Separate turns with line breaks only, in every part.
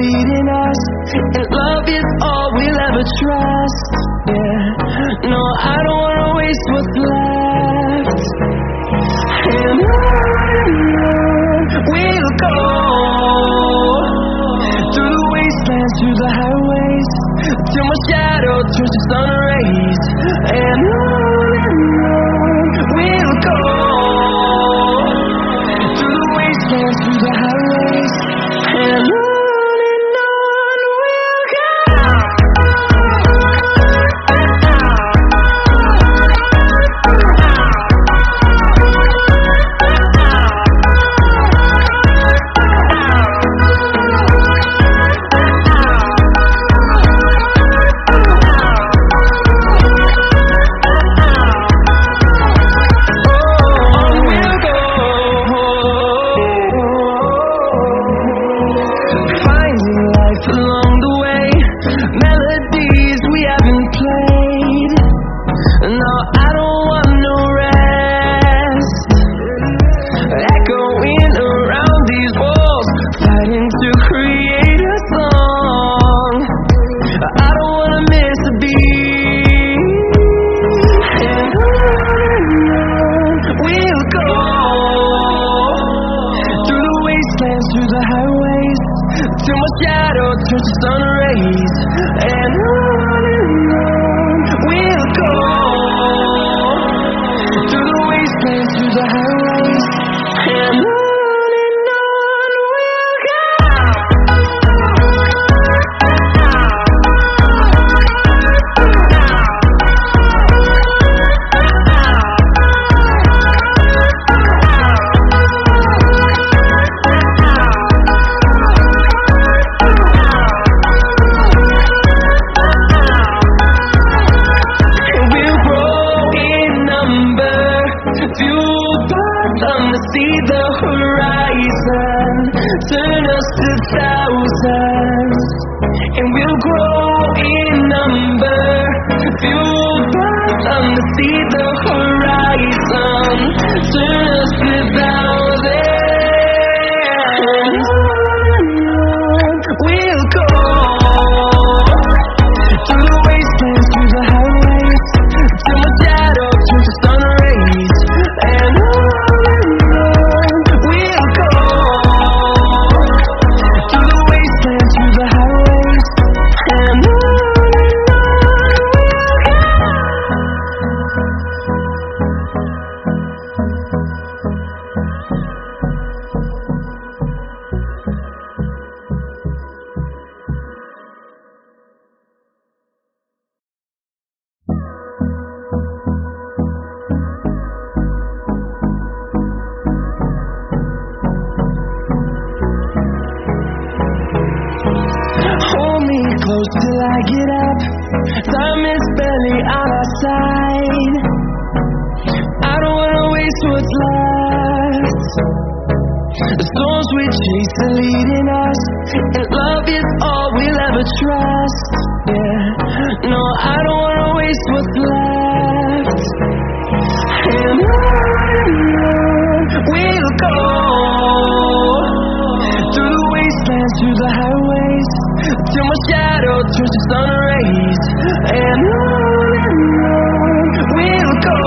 leading us, and love is all we'll ever trust. Yeah, no, I don't wanna waste what's left. And on we'll go, through the wastelands, through the highways, till my shadow turns to sun rays. And on we'll go, through the wastelands, through the highways, and on we'll go. Through the highways, till my shadow turns to sun rays. And on we'll go, through the wastelands, through the highways, and on we'll go. See the horizon, turn us to thousands, and we'll grow in number. Fueled by sun to see the horizon, turn us to thousands. We'll go through the wastelands, through the highways, till my shadow turns to sun rays. And close till I get up. Time is barely on our side. I don't wanna waste what's left. The storms we chase are leading us, and love is all we'll ever trust. Yeah, no, I don't wanna waste what's left. And on we'll go, through the wastelands, through the highways, till my shadow turns to sun rays. And on we'll go,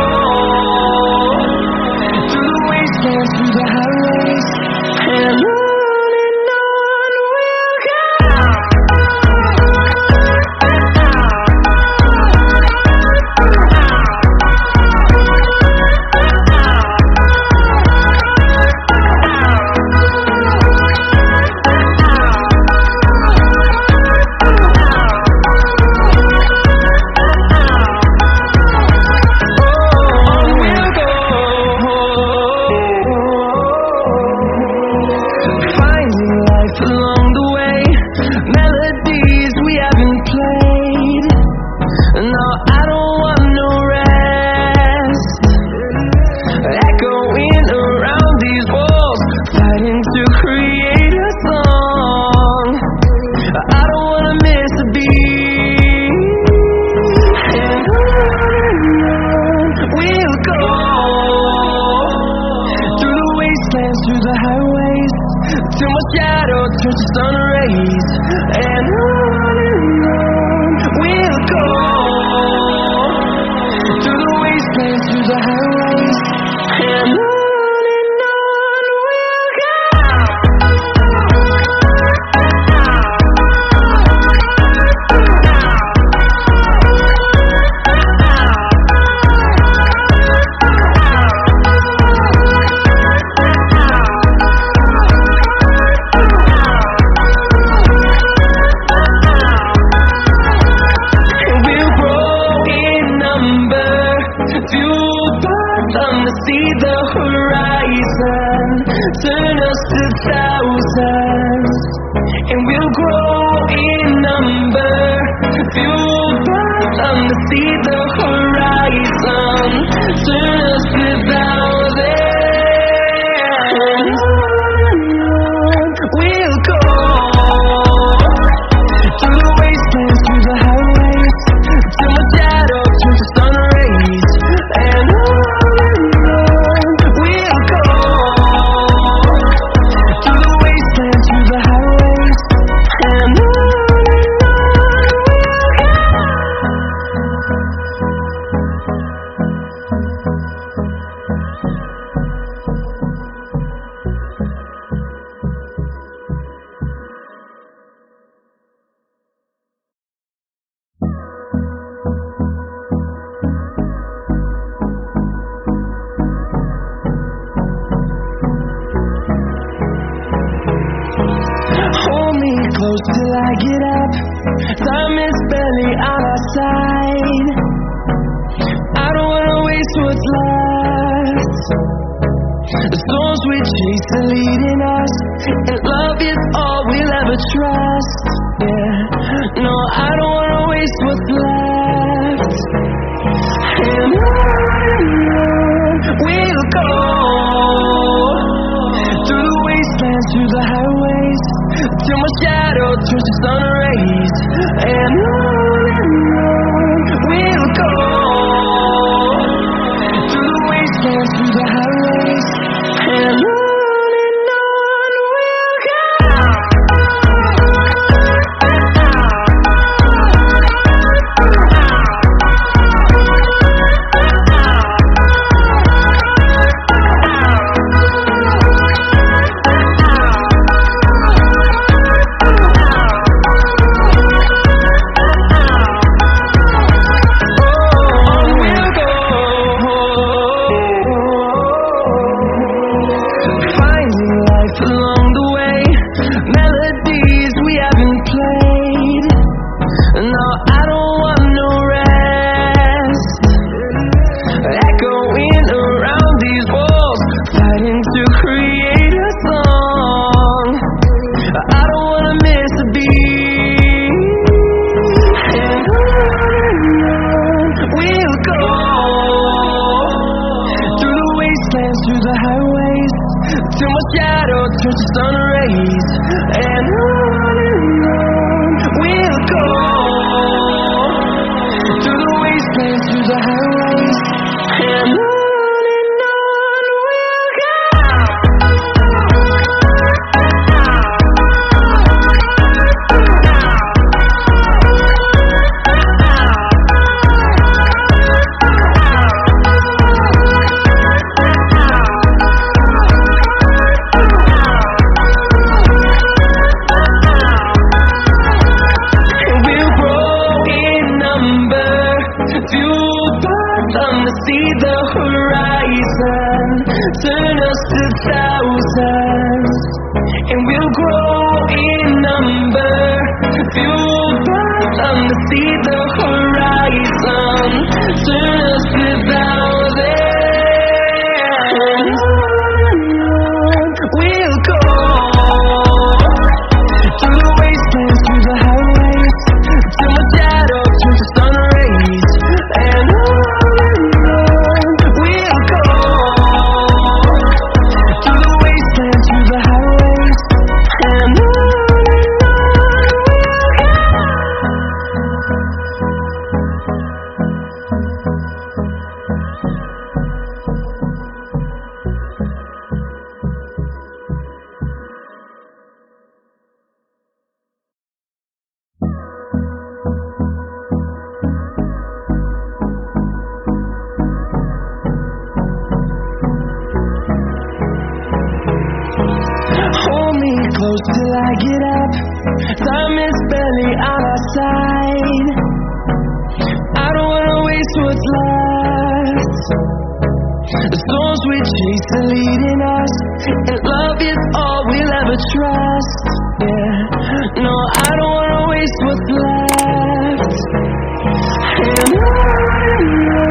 through the wastelands, through the highways, and on. turns to sun rays, and on we'll go, through the wastelands, through the highways, and on we'll go. See the horizon, turn us to thousands, and we'll grow in number. Fueled by them to see the horizon, turn us to thousands. We'll go through the wastelands, through the highways, till my shadow turns to sun rays, and close till I get up. Time is barely on our side. I don't wanna waste what's left. The storms we chase are leading us, and love is all we'll ever trust. Yeah, no, I don't wanna waste what's left. And on we'll go, through the wastelands, through the highways, till my shadow turns to sun rays, and on we'll go, through the wastelands, through the highways, and on we'll go. Through the highways, till my shadow turns to sun rays, and on we'll go, through the wastelands, through the highways, and on we'll go. Fueled by them to see the horizon, turn us to thousands, and we'll grow in number. Fueled by them to see the horizon, turn us to thousands. We'll go through the wastelands, through the highways, till my shadow turns to sun rays, and on we'll go, through the wastelands, through the highways, and on we'll go. I get up. Time is barely on our side. I don't wanna waste what's left. The storms we chase are leading us, and love is all we'll ever trust. Yeah, no, I don't wanna waste what's left. And on